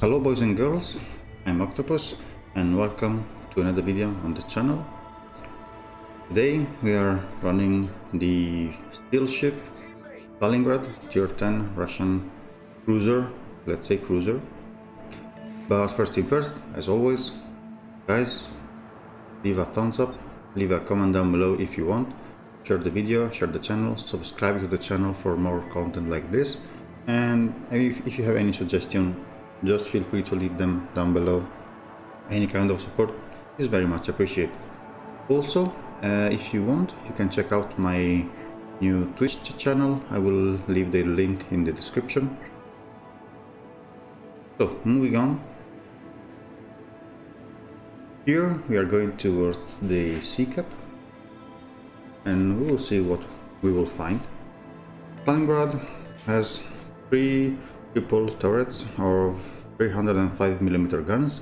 Hello boys and girls, I'm Octopus and welcome to another video on the channel. Today we are running the steel ship Stalingrad tier 10 Russian cruiser, let's say cruiser. But first thing first, as always, guys, leave a thumbs up, leave a comment down below if you want, share the video, share the channel, subscribe to the channel for more content like this, and if you have any suggestion, just feel free to leave them down below. Any kind of support is very much appreciated. Also, if you want, you can check out my new Twitch channel. I will leave the link in the description. So, moving on. Here we are going towards the sea cap, and we will see what we will find. Stalingrad has 3 triple turrets of 305mm guns.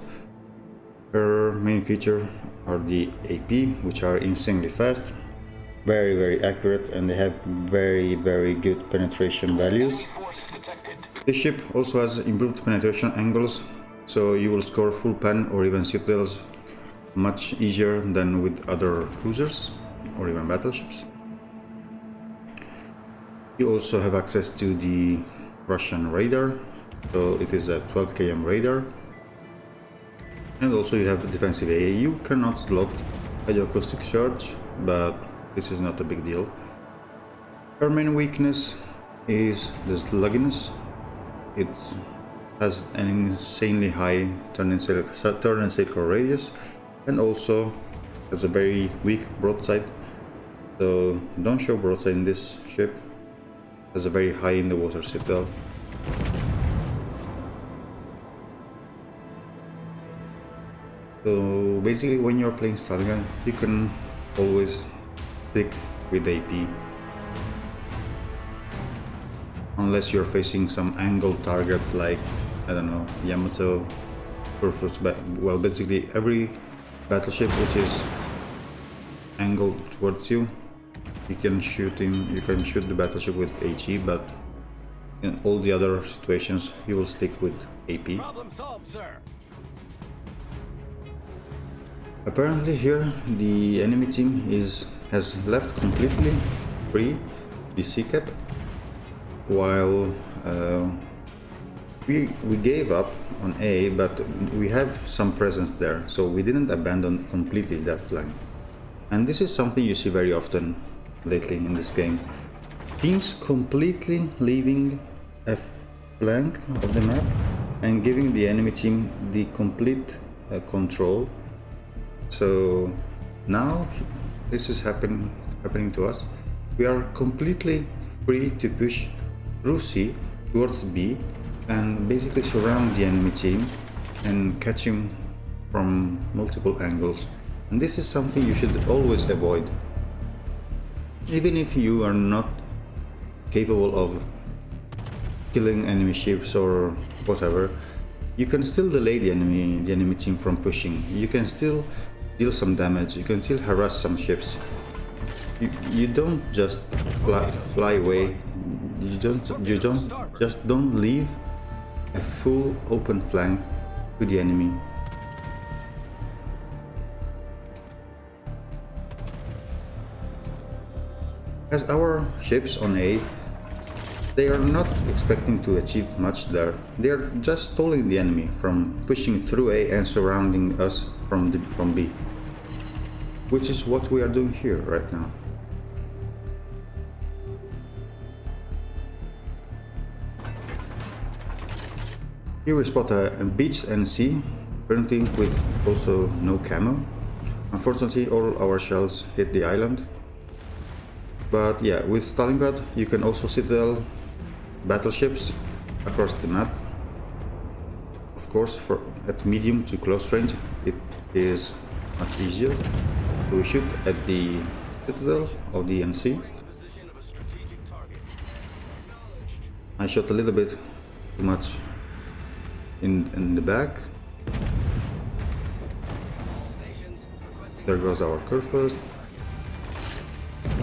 Her main feature are the AP, which are insanely fast, very accurate, and they have very good penetration values. This ship also has improved penetration angles, so you will score full pen or even citadels much easier than with other cruisers or even battleships. You also have access to the Russian radar, so it is a 12 km radar, and also you have defensive AA. You cannot slot acoustic charge, but this is not a big deal. Her main weakness is the slugginess. It has an insanely high turn and circle radius, and also has a very weak broadside, so don't show broadside in this ship. Has a very high in the water citadel. So basically, when you're playing Stalingrad, you can always stick with AP, unless you're facing some angled targets like, I don't know, Yamato, Surface. Well, basically every battleship which is angled towards you, you can shoot the battleship with HE, but in all the other situations you will stick with AP. Problem solved, sir. Apparently here the enemy team has left completely free the sea cap, while we gave up on A, but we have some presence there, so we didn't abandon completely that flank. And this is something you see very often lately in this game. Teams completely leaving a flank of the map and giving the enemy team the complete control. So now this is happening to us. We are completely free to push through C towards B and basically surround the enemy team and catch him from multiple angles. And this is something you should always avoid. Even if you are not capable of killing enemy ships or whatever, you can still delay the enemy team from pushing. You can still deal some damage. You can still harass some ships. You don't just fly away. You don't leave a full open flank to the enemy. As our ships on A, they are not expecting to achieve much there. They are just stalling the enemy from pushing through A and surrounding us from B, which is what we are doing here right now. Here we spot a beach and sea, currently with also no camo. Unfortunately, all our shells hit the island. But yeah, with Stalingrad you can also citadel battleships across the map. Of course, at medium to close range it is much easier. So we shoot at the citadel of the MC. I shot a little bit too much in the back. There goes our curve first.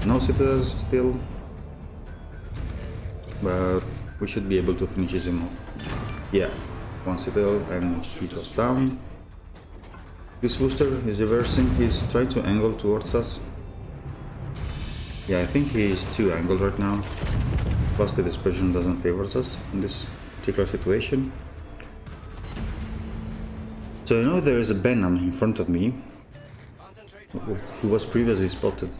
No citadels still, but we should be able to finish him off. Yeah, one citadel and he goes down. This booster is reversing, he's trying to angle towards us. Yeah, I think he is too angled right now. Plus the dispersion doesn't favor us in this particular situation. So I know there is a Venom in front of me who was previously spotted.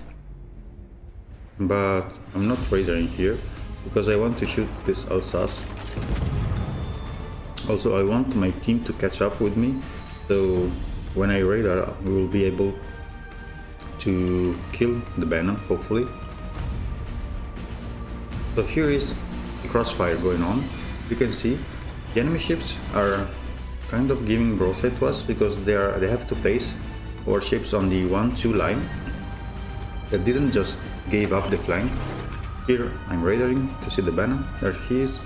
But I'm not radaring here because I want to shoot this Alsace. Also I want my team to catch up with me, so when I radar we will be able to kill the Venom, hopefully. So here is the crossfire going on. You can see the enemy ships are kind of giving broadside to us because they have to face warships on the 1-2 line that didn't just give up the flank. Here I'm radaring to see the Venom. There he is.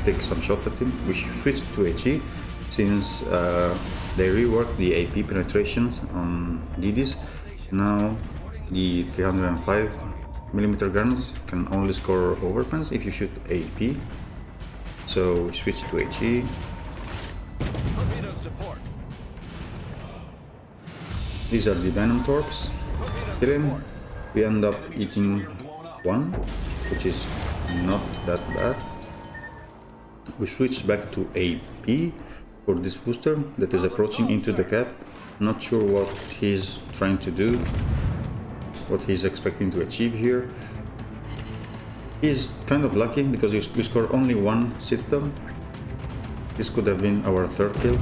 Take some shots at him. We switched to HE since they reworked the AP penetrations on DDs. Now the 305mm guns can only score overpens if you shoot AP. So we switched to HE. These are the Venom torps. Kill him. We end up eating one, which is not that bad. We switch back to AP for this booster that is approaching into the cap. Not sure what he's trying to do, what he's expecting to achieve here. He's kind of lucky because we scored only one citadel. This could have been our third kill.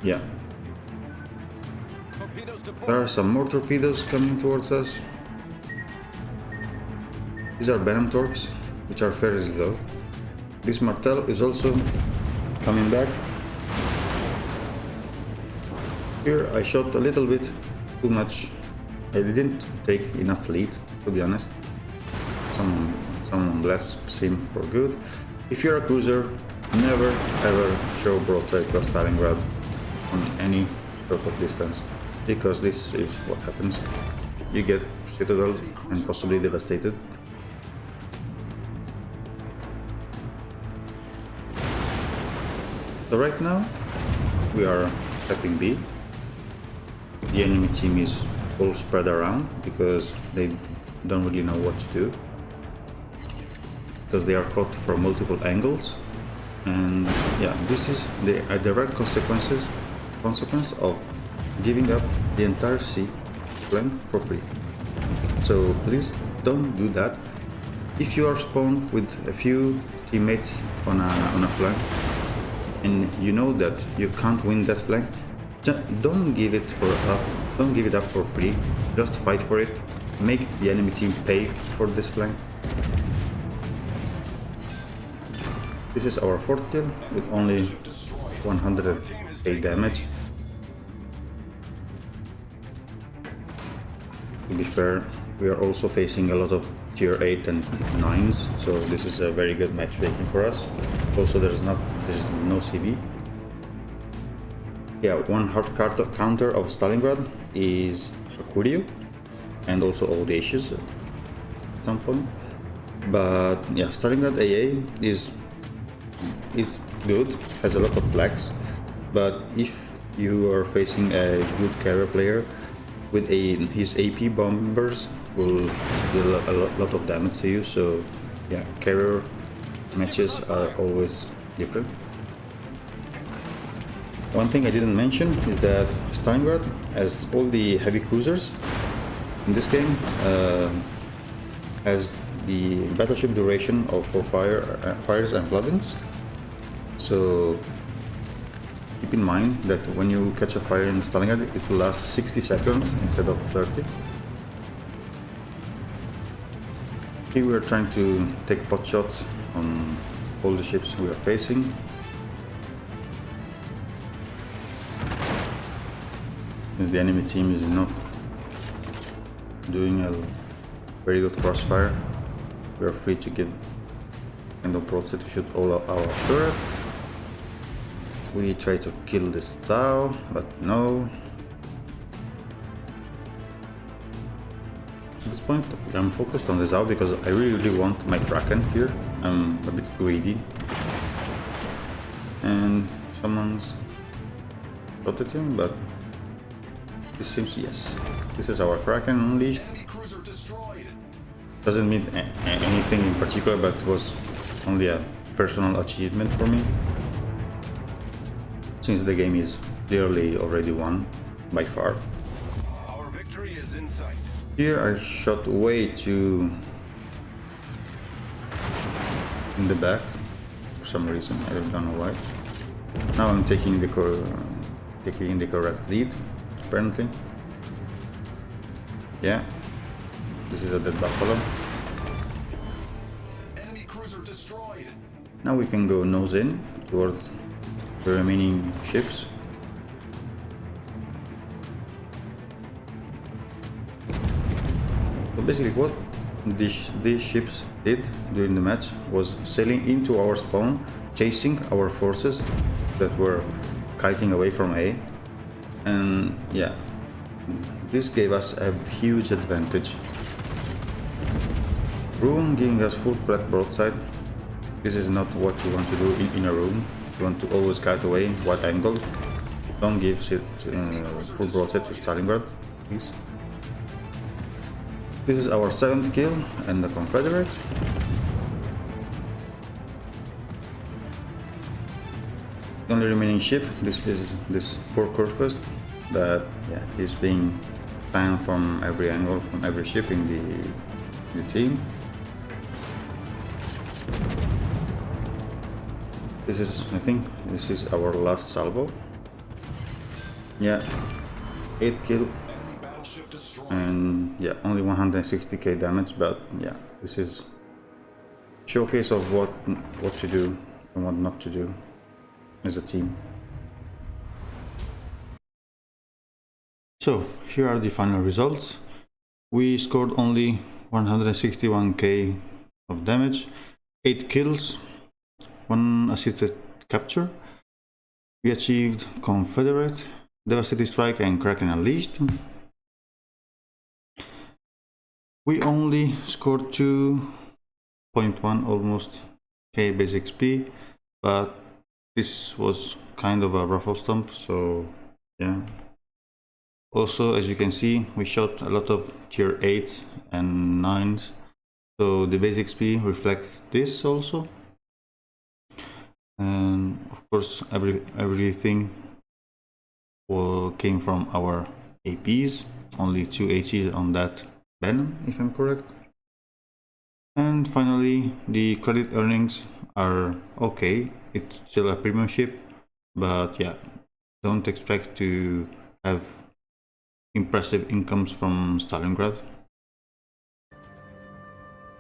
Yeah. There are some more torpedoes coming towards us. These are Venom torps, which are fairly slow. This Martel is also coming back. Here I shot a little bit too much. I didn't take enough lead, to be honest. Someone left sim for good. If you're a cruiser, never ever show broadside to Stalingrad on any sort of distance, because this is what happens. You get citadel and possibly devastated. So right now we are tapping B. The enemy team is all spread around because they don't really know what to do, because they are caught from multiple angles. And yeah, this is a direct consequence of giving up the entire C flank for free. So please don't do that. If you are spawned with a few teammates on a flank and you know that you can't win that flank, don't give it up for free. Just fight for it. Make the enemy team pay for this flank. This is our fourth kill with only 108 damage. To be fair, we are also facing a lot of tier 8 and 9s, so this is a very good matchmaking for us. Also there is no CB. Yeah, one hard counter of Stalingrad is Hakuryu and also Audacious at some point. But yeah, Stalingrad AA is good, has a lot of flags, but if you are facing a good carrier player with his AP bombers will do a lot of damage to you. So yeah, carrier matches are always different. One thing I didn't mention is that Stalingrad, as all the heavy cruisers in this game, has the battleship duration of 4 fires and floodings. So keep in mind that when you catch a fire in Stalingrad, it will last 60 seconds instead of 30. Here we are trying to take pot shots on all the ships we are facing. Since the enemy team is not doing a very good crossfire, we are free to give kind of broadside to shoot all of our turrets. We try to kill this Tau, but no. At this point I'm focused on the Zao because I really want my Kraken here. I'm a bit greedy. and someone's spotted him, but this seems, yes, this is our Kraken unleashed. Doesn't mean anything in particular, but it was only a personal achievement for me, since the game is clearly already won by far. Our victory is in sight. Here I shot way too in the back for some reason, I don't know why. Now I'm taking the correct lead, apparently. Yeah, this is a dead buffalo. Enemy cruiser destroyed. Now we can go nose in towards the remaining ships. So basically what these ships did during the match was sailing into our spawn, chasing our forces that were kiting away from A, and yeah, this gave us a huge advantage. Room giving us full flat broadside. This is not what you want to do in a room. You want to always kite away wide angle. Don't give full broadside to Stalingrad, please. This is our 7th kill and the Confederate. The only remaining ship, this is this poor Kurfürst that, yeah, is being spammed from every angle, from every ship in the team. This is, I think, this is our last salvo. Yeah, 8 kill. And yeah, only 160k damage, but yeah, this is showcase of what to do and what not to do as a team. So here are the final results. We scored only 161k of damage, 8 kills, 1 assisted capture. We achieved Confederate, Devastating Strike and Kraken Unleashed. We only scored 2.1 almost k base XP, but this was kind of a ruffle stomp, so yeah. Also, as you can see, we shot a lot of tier 8s and 9s, so the base XP reflects this also. And of course, everything came from our APs, only 2 ACs on that Venom, if I'm correct. And finally, the credit earnings are okay. It's still a premium ship, but yeah, don't expect to have impressive incomes from Stalingrad.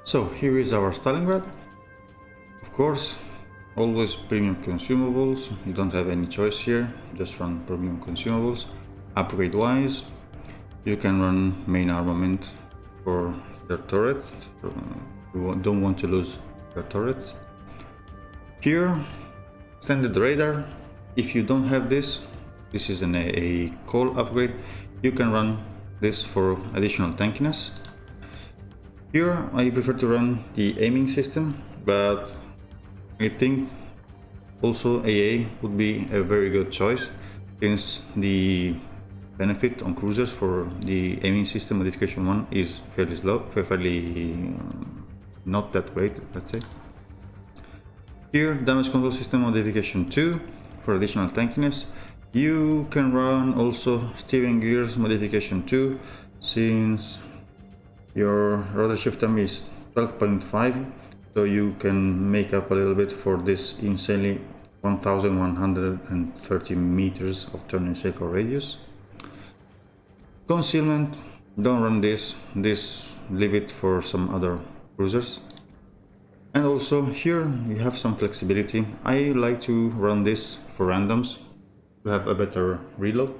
So here is our Stalingrad. Of course, always premium consumables. You don't have any choice here, just run premium consumables. Upgrade wise, you can run main armament for their turrets. You don't want to lose your turrets. Here, standard radar. If you don't have this, this is a core upgrade. You can run this for additional tankiness. Here, I prefer to run the aiming system, but I think also AA would be a very good choice, since the benefit on cruisers for the aiming system modification 1 is fairly slow, fairly not that great, let's say. Here, damage control system modification 2 for additional tankiness. You can run also steering gears modification 2, since your rudder shift time is 12.5, so you can make up a little bit for this insanely 1130 meters of turning circle radius. Concealment, don't run this, leave it for some other cruisers. And also here you have some flexibility. I like to run this for randoms to have a better reload.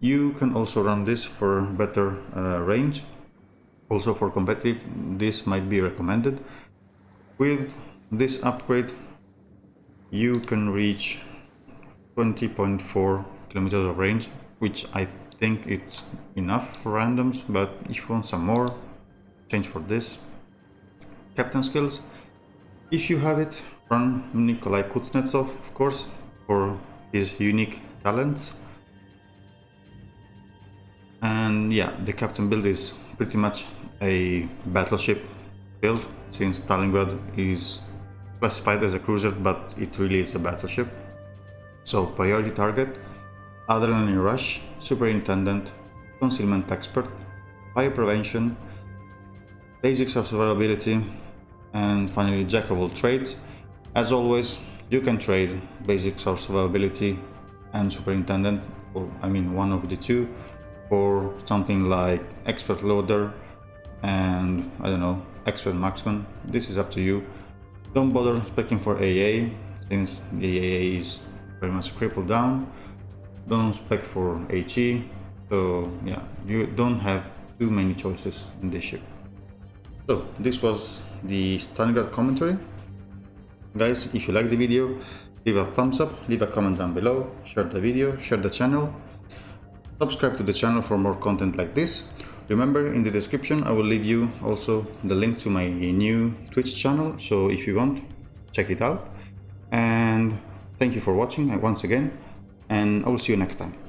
You can also run this for better range. Also for competitive, this might be recommended. With this upgrade, you can reach 20.4 kilometers of range, which I think it's enough for randoms, but if you want some more, change for this. Captain skills, if you have it, from Nikolai Kuznetsov, of course, for his unique talents. And yeah, the captain build is pretty much a battleship build, since Stalingrad is classified as a cruiser, but it really is a battleship. So priority target, adrenaline rush, superintendent, concealment expert, fire prevention, basic survivability, and finally jack of all trades. As always, you can trade basic survivability and superintendent, or I mean one of the two, for something like expert loader and I don't know, expert marksman. This is up to you. Don't bother specking for AA, since the AA is very much crippled down. Don't spec for HE, so yeah, you don't have too many choices in this ship. So this was the Stalingrad commentary. Guys, if you like the video, leave a thumbs up, leave a comment down below, share the video, share the channel, subscribe to the channel for more content like this. Remember, in the description I will leave you also the link to my new Twitch channel, so if you want, check it out. And thank you for watching once again, and I will see you next time.